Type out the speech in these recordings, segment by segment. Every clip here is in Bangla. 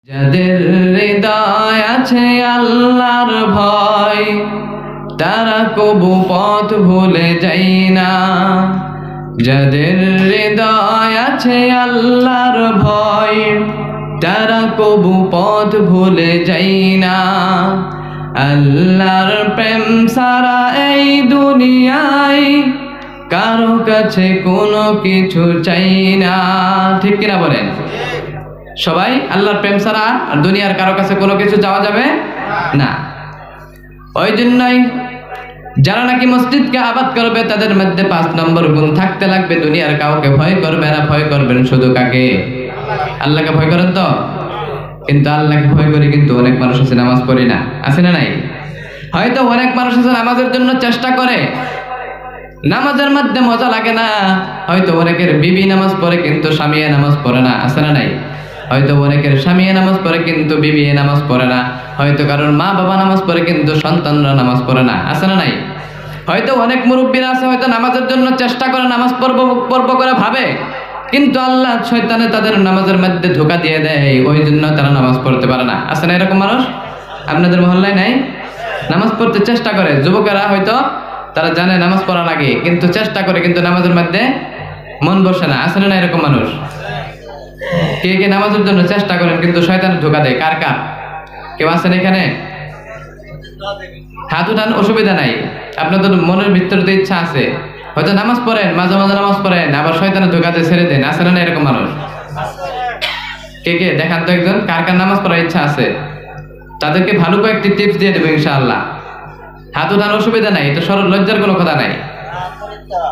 যাদের হৃদয় আছে আল্লাহর ভয়, তারা কবু পথ ভুলে যায় না। যাদের হৃদয় আছে আল্লাহর ভয়, তারা কবু পথ ভুলে যায় না। আল্লাহর প্রেম সারা এই দুনিয়ায় কারো কাছে কোনো কিছু চাই না। ঠিক কিনা বলেন? সবাই আল্লাহর প্রেম ছাড়া আর দুনিয়ার কারো কাছে কোনো কিছু যাওয়া যাবে না। ওই জন্যই যারা নাকি মসজিদকে আবাদ করবে তাদের মধ্যে 5 নম্বর গুণ থাকতে লাগবে। দুনিয়ার কাউকে ভয় করবে না, ভয় করবেন শুধু কাকে? আল্লাহকে ভয় করেন তো? কিন্তু আল্লাহকে ভয় করি কিন্তু অনেক মানুষ আছে নামাজ পড়ে না, আছে না নাই? হয়তো অনেক মানুষ আছে নামাজের জন্য চেষ্টা করে, নামাজের মধ্যে মজা লাগে না। হয়তো অনেকের বিবি নামাজ পড়ে কিন্তু স্বামীয়ে নামাজ পড়ে না, আছে না নাই? হয়তো অনেকের স্বামীয়ে নামাজ পড়ে কিন্তু বিবিয়ে নামাজ পড়ে না। হয়তো কারোর মা বাবা নামাজ পড়ে কিন্তু সন্তানরা নামাজ পড়ে না, আছে না নাই? হয়তো অনেক মুরব্বীরা আছে হয়তো নামাজের জন্য চেষ্টা করে, নামাজ পড়ব করে ভাবে, কিন্তু আল্লাহ শয়তানে তাদের নামাজের মধ্যে ধোঁকা দিয়ে দেয়, ওই জন্য তারা নামাজ পড়তে পারে না। আছে না এরকম মানুষ? আপনাদের মহল্লায় নাই? নামাজ পড়তে চেষ্টা করে, যুবকেরা হয়তো তারা জানে নামাজ পড়া লাগে কিন্তু চেষ্টা করে, কিন্তু নামাজের মধ্যে মন বসে না। আছে না এরকম মানুষ? কে কে নামাজের জন্য চেষ্টা করেন কিন্তু শয়তানে ধোঁকা দেয়? কার কার? কেউ আছেন এখানে? হাত উঠান, অসুবিধা নাই। আপনাদের মনের ভিতরে ইচ্ছা আছে, হয়তো নামাজ পড়েন, মাঝে মাঝে নামাজ পড়েন, আবার শয়তানে ধোঁকা দিয়ে ছেড়ে দেন। আছে না এরকম মানুষ? কে কে দেখান তো একজন, কার কার নামাজ পড়ার ইচ্ছা আছে? তাদেরকে ভালো কয়েকটি টিপস দিয়ে দেবো ইনশাআল্লাহ। হাত উঠান, অসুবিধা নাই, এটা সরল, লজ্জার কোনো কথা নাই।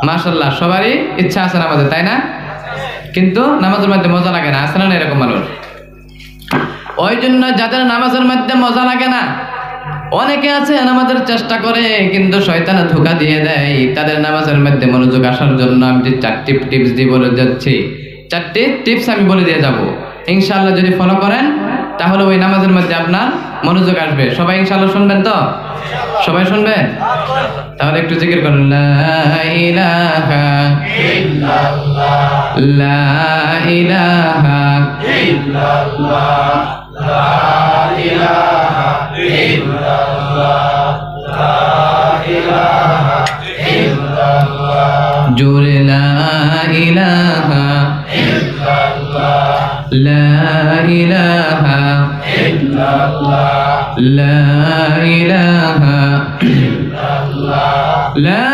মাশাআল্লাহ, সবারই ইচ্ছা আছে নামাজে, তাই না? কিন্তু নামাজের মধ্যে মজা লাগে না, আছে না এরকম মানুষ? ওই জন্য যাদের নামাজের মধ্যে মজা লাগে না, অনেকে আছে নামাজের চেষ্টা করে কিন্তু শয়তানে ধোঁকা দিয়ে দেয়, তাদের নামাজের মধ্যে মনোযোগ আসার জন্য আমি 4টি টিপস দিয়ে বলে যাচ্ছি। 4টি টিপস আমি বলে দিয়ে যাব, ইনশাআল্লাহ যদি ফলো করেন তাহলে ওই নামাজের মধ্যে আপনার মনোযোগ আসবে। সবাই ইনশাআল্লাহ শুনবেন তো? সবাই শুনবেন? তাহলে একটু জিকির করুন, লা ইলাহা ইল্লাল্লাহ, লা ইলাহা ইল্লাল্লাহ, লা ইলাহা ইল্লাল্লাহ, লা ইলাহা ইল্লাল্লাহ, জোরে লা ইলাহা ইল্লাল্লাহ, লা ইলাহা ইল্লাল্লাহ, লা ইলাহা ইল্লাল্লাহ, লা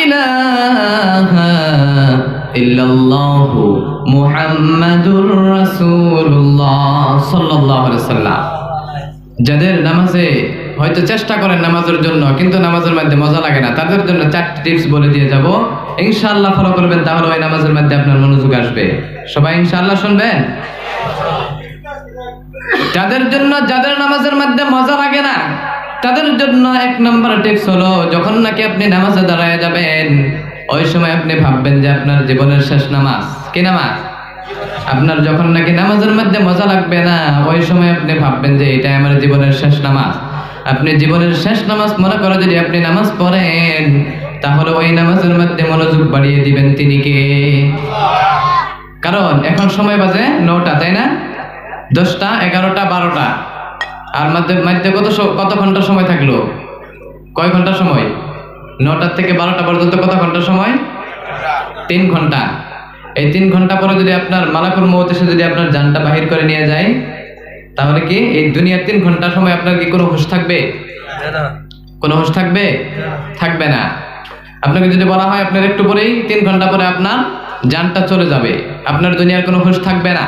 ইলাহা ইল্লাল্লাহ মুহাম্মাদুর রাসূলুল্লাহ সাল্লাল্লাহু আলাইহি ওয়াসাল্লাম। যাদের নামাজে হয়তো চেষ্টা করেন নামাজের জন্য কিন্তু নামাজের মধ্যে মজা লাগে না, তাদের জন্য 4টি টিপস বলে দিয়ে যাব, ইনশাআল্লাহ ফলো করবেন, তাহলে ওই নামাজের মধ্যে আপনার মনোযোগ আসবে। সবাই ইনশাআল্লাহ শুনবেন? যাদের জন্য, যাদের নামাজের মধ্যে মজা লাগে না, তাদের জন্য 1 নম্বর টিপস হলো, যখন নাকি আপনি নামাজে দাঁড়ায় যাবেন ওই সময় আপনি ভাববেন যে আপনার জীবনের শেষ নামাজ। কি নামাজ? আপনার যখন নাকি নামাজের মধ্যে মজা লাগবে না ওই সময় আপনি ভাববেন যে এটা আমার জীবনের শেষ নামাজ। আপনি জীবনের শেষ নামাজ মনে করে যদি আপনি নামাজ পড়েন তাহলে ওই নামাজের মধ্যে মনোযোগ বাড়িয়ে দিবেন তিনি কে? কারণ এখন সময় বাজে 9টা, তাই না? 10টা, 11টা, 12টা, আর মধ্যে কত ঘন্টা সময় থাকলো? কয় ঘন্টা সময়? 9টা থেকে 12টা পর্যন্ত কত ঘন্টা সময়? 3 ঘন্টা। এই 3 ঘন্টা পরে যদি আপনার মালাকুল মউত এসে যদি আপনার জানটা বাহির করে নিয়ে যায় তাহলে কি এই দুনিয়ার 3 ঘন্টা সময় আপনার কি কোনো হুঁশ থাকবে? কোনো হুঁশ থাকবে? থাকবে না। আপনাকে যদি বলা হয় আপনার একটু পরেই 3 ঘন্টা পরে আপনার জানটা চলে যাবে, আপনার দুনিয়ার কোনো হুঁশ থাকবে না।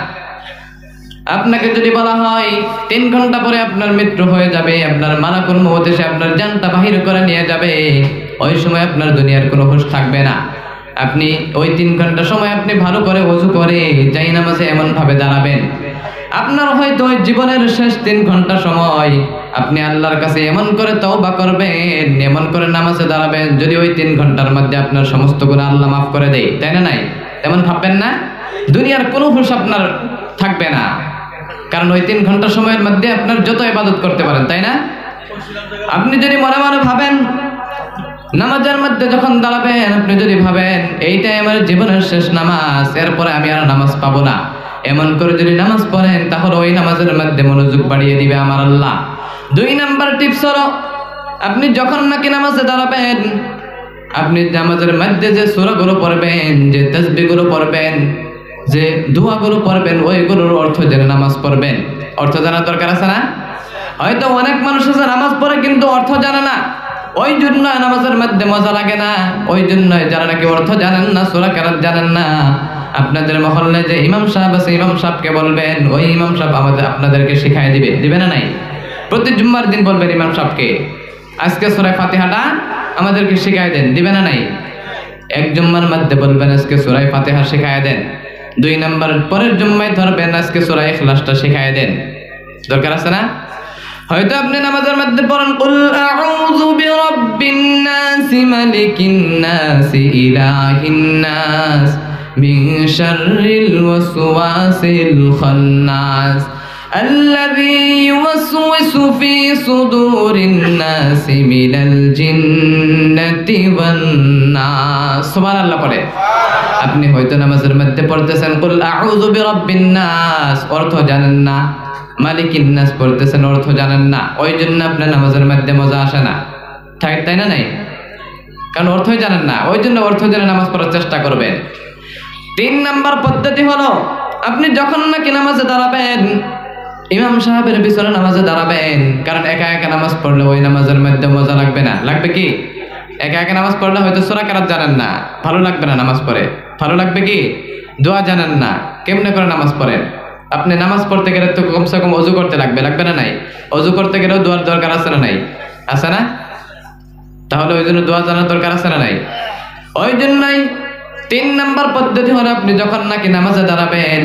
আপনাকে যদি বলা হয় 3 ঘন্টা পরে আপনার মৃত্যু হয়ে যাবে, আপনার মালাকুল মউত এসে আপনার জানটা বাহির করে নিয়ে যাবে, ওই সময় আপনার দুনিয়ার কোনো হুঁশ থাকবে না। আপনি ওই 3 ঘন্টা সময় আপনি ভালো করে ওযু করে যাই নামাজে এমন ভাবে দাঁড়াবেন, আপনার হয়তো ওই জীবনের শেষ 3 ঘন্টা সময় আপনি আল্লাহর কাছে এমন করে তওবা করবেন, এমন করে নামাজে দাঁড়াবেন যদি ওই 3 ঘন্টার মধ্যে আপনার সমস্ত গুনাহ আল্লাহ মাফ করে দেয়, তাই না? নাই তেমন ভাববেন না? দুনিয়ার কোনো হুঁশ আপনার থাকবে না, কারণ ওই 3 ঘন্টা সময়ের মধ্যে আপনার যত ইবাদত করতে পারেন, তাই না? আপনি যদি মনে মনে ভাবেন নামাজের মধ্যে যখন দাঁড়াবেন, আপনি যদি ভাবেন এইটাই আমার জীবনের শেষ নামাজ, এরপরে আমি আর নামাজ পাবো না, এমন করে যদি নামাজ পড়েন তাহলে ওই নামাজের মধ্যে মনোযোগ বাড়িয়ে দিবে আমার আল্লাহ। 2 নাম্বার টিপস হলো, আপনি যখন নাকি নামাজে দাঁড়াবেন, আপনি নামাজের মধ্যে যে সূরাগুলো পড়বেন, যে তাসবিহগুলো পড়বেন, যে দোয়াগুলো পড়বেন, ওইগুলোর অর্থ জেনে নামাজ পড়বেন। অর্থ জানার দরকার আছে না? হয়তো অনেক মানুষ আছে নামাজ পড়ে কিন্তু অর্থ জানে না, ওই জন্য নামাজের মধ্যে মজা লাগে না, ওই জন্য যারা নাকি অর্থ জানেন না, সূরা কেরাত জানেন না, আপনাদের মহল্লায় যে ইমাম সাহেব আছে, ইমাম সাহেবকে বলবেন, ওই ইমাম সাহেব আপনাদেরকে শিখাই দিবে না নাই? প্রতি জুম্মার দিন বলবেন ইমাম সাহেবকে, আজকে সূরা ফাতিহাটা আমাদেরকে শিখাই দেন, দিবে না নাই? এক জুম্মার মধ্যে বলবেন আজকে সূরা ফাতিহা শিখাই দেন। 2 নাম্বার পরের জুম্মায় ধরবেন আজকে সূরা ইখলাসটা শিখাই দেন। দরকার আছে না? হয়তো আপনি নামাজের মধ্যে পড়েন কুল আউযু বিরাব্বিন নাস মালিকিন নাস ইলাহিন নাস মিন শাররিল ওয়াসওয়াসিল খান্নাস আল্লাযী ইউওয়াসওয়িসু ফি সুদুরিন নাস মিনাল জিন্নাতি ওয়ান নাস। সুবহানাল্লাহ পড়ে। আপনি হয়তো নামাজের মধ্যে পড়তেছেন কুল আউযু বিরাব্বিন নাস, অর্থ জানেন না, মালিকিন নাস পড়তেছেন, অর্থ জানেন না, ওই জন্য আপনার নামাজের মধ্যে মজা আসে না, তাই না? নাই, কারণ অর্থই জানেন না, ওই জন্য অর্থ জেনে নামাজ পড়ার চেষ্টা করবেন। 3 নাম্বার পদ্ধতি হলো, আপনি যখন নাকি নামাজে দাঁড়াবেন, ইমাম সাহেবের পিছনে নামাজে দাঁড়াবেন, কারণ একা একা নামাজ পড়লে ওই নামাজের মধ্যে মজা লাগবে না। লাগবে কি? একা একা নামাজ পড়লে হয়তো সূরা কেরাত জানেন না, ভালো লাগবে না নামাজ পড়ে। ভালো লাগবে কি? দোয়া জানেন না, কেমনে করে নামাজ পড়েন? আপনি নামাজ পড়তে গেলে তো কমসে কম ওযু করতে লাগবে না নাই? ওযু করতে গেলেও দোয়ার দরকার আছে না নাই? আছে না? তাহলে ওই জন্য দোয়া জানার দরকার আছে না নাই? ওই জন্যই 3 নাম্বার পদ্ধতি হলো, আপনি যখন নাকি নামাজে দাঁড়াবেন,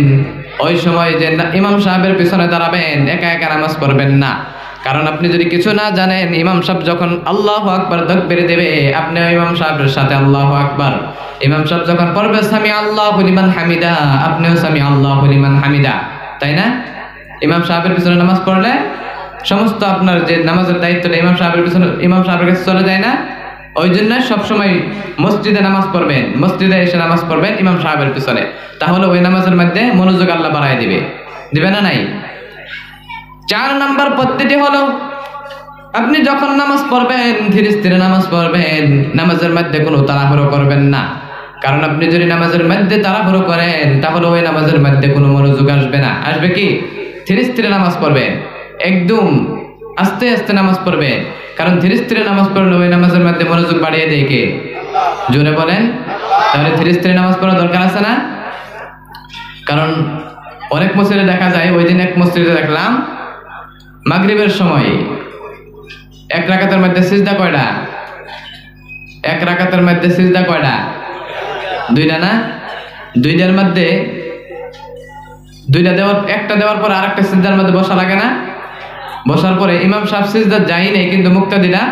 ওই সময় যে ইমাম সাহেবের পিছনে দাঁড়াবেন, একা একা নামাজ পড়বেন না। কারণ আপনি যদি কিছু না জানেন, ইমাম সাহেব যখন আল্লাহু আকবার তাকবীর দেবে, আপনি ইমাম সাহেবের সাথে আল্লাহু আকবার, ইমাম সাহেব যখন পড়বে সামি আল্লাহু লিমান হামিদা, আপনিও সামি আল্লাহু লিমান হামিদা, তাই না? ইমাম সাহেবের পিছনে নামাজ পড়লে সমস্ত আপনার যে নামাজের দায়িত্বটা ইমাম সাহেবের পিছনে, ইমাম সাহেবের কাছে চলে যায় না? ওই জন্য সবসময় মসজিদে নামাজ পড়বেন, মসজিদে এসে নামাজ পড়বেন ইমাম সাহেবের পিছনে, তাহলে ওই নামাজের মধ্যে মনোযোগ আল্লাহ বাড়ায় দিবে না নাই? 4 নাম্বার পদ্ধতি হলো, আপনি যখন নামাজ পড়বেন ধীরে স্থিরে নামাজ পড়বেন, নামাজের মধ্যে কোনো তাড়াহুড়ো করবেন না। কারণ আপনি যদি নামাজের মধ্যে তাড়াহুড়ো করেন তাহলে ওই নামাজের মধ্যে কোনো মনোযোগ আসবে না। আসবে কি? ধীরে স্থিরে নামাজ পড়বেন, একদম আস্তে আস্তে নামাজ পড়বেন, কারণ ধীরে স্থিরে নামাজ পড়লে ওই নামাজের মধ্যে মনোযোগ বাড়িয়ে দেয় কে? জোরে বলেন। তাহলে ধীরে স্থিরে নামাজ পড়া দরকার আছে না? কারণ অনেক মসজিদে দেখা যায়, ওই দিন এক মসজিদে দেখলাম মাগরিবের সময় 1 রাকাতের মধ্যে সিজদা কয়টা? 1 রাকাতের মধ্যে সিজদা কয়টা? 2টা না? 2টার মধ্যে 2টা দেওয়ার, একটা দেওয়ার পর আরেকটা সিজদার মধ্যে বসা লাগে না? বসার পরে ইমাম সাহেব সিজদা যাই নাই, কিন্তু মুক্তাদিরা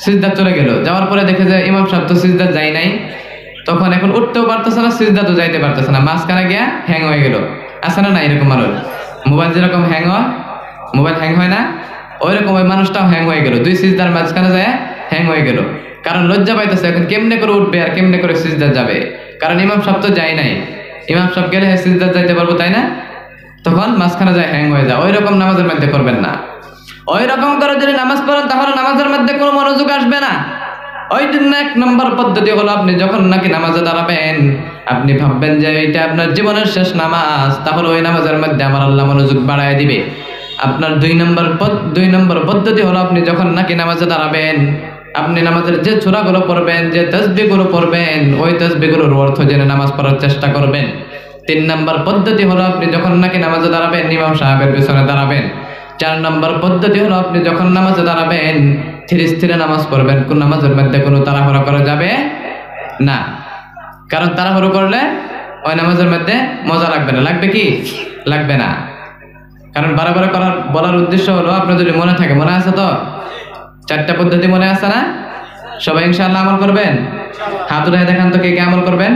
সিজদা চলে গেল, যাওয়ার পরে দেখে যে ইমাম সাহেব তো সিজদা যাই নাই, তখন এখন উঠতেও পারতেছে না, সিজদা তো যাইতে পারতেছে না, মাঝখানে গিয়া হ্যাং হয়ে গেল। আছে না? এরকম মানুষ, মোবাইল যেরকম হ্যাং হয়, মোবাইল হ্যাং হয় না, ওই রকম ওই মানুষটাও হ্যাং হয়ে গেল, 2 সিজদার মাঝখানে যায় হ্যাং হয়ে গেল। কারণ লজ্জা পাইতেছে, এখন কেমনে করে উঠবে আর কেমনে করে সিজদা যাবে, কারণ ইমাম সাহেব তো যায় নাই, ইমাম সাহেব গেলে সিজদা যাইতে পারবো, তাই না? তখন মাঝখানে যায় হ্যাং হয়ে যায়। ওই রকম নামাজের মধ্যে করবেন না। ওই রকম করে যদি নামাজ পড়েন তাহলে নামাজের মধ্যে কোনো মনোযোগ আসবে না। ওই জন্য 1 নম্বর পদ্ধতি হলো, আপনি যখন নাকি নামাজে দাঁড়াবেন, আপনি ভাববেন যে এটা আপনার জীবনের শেষ নামাজ, তাহলে ওই নামাজের মধ্যে আমার আল্লাহ মনোযোগ বাড়ায় দিবে। আপনার 2 নম্বর পদ্ধতি হলো, আপনি যখন নাকি নামাজে দাঁড়াবেন, আপনি নামাজের যে সূরাগুলো পড়বেন, যে তাসবিহগুলো পড়বেন, ওই তাসবিহগুলোর অর্থ জেনে নামাজ পড়ার চেষ্টা করবেন। 3 নম্বর পদ্ধতি হলো, আপনি যখন নাকি নামাজে দাঁড়াবেন ইমাম সাহেবের পিছনে দাঁড়াবেন। 4 নম্বর পদ্ধতি হলো, আপনি যখন নামাজে দাঁড়াবেন ধীরে স্থিরে নামাজ পড়বেন, কোন নামাজের মধ্যে কোনো তাড়াহুড়ো করা যাবে না। কারণ তাড়াহুড়ো করলে ওই নামাজের মধ্যে মজা লাগবে না। লাগবে কি? লাগবে না। কারণ বারবার বলার উদ্দেশ্য হলো, আপনার যদি মনে থাকে, মনে আছে তো? 4টা পদ্ধতি মনে আছে না? সবাই ইনশাআল্লাহ আমল করবেন? হাত উঠায় দেখান তো কে কে আমল করবেন।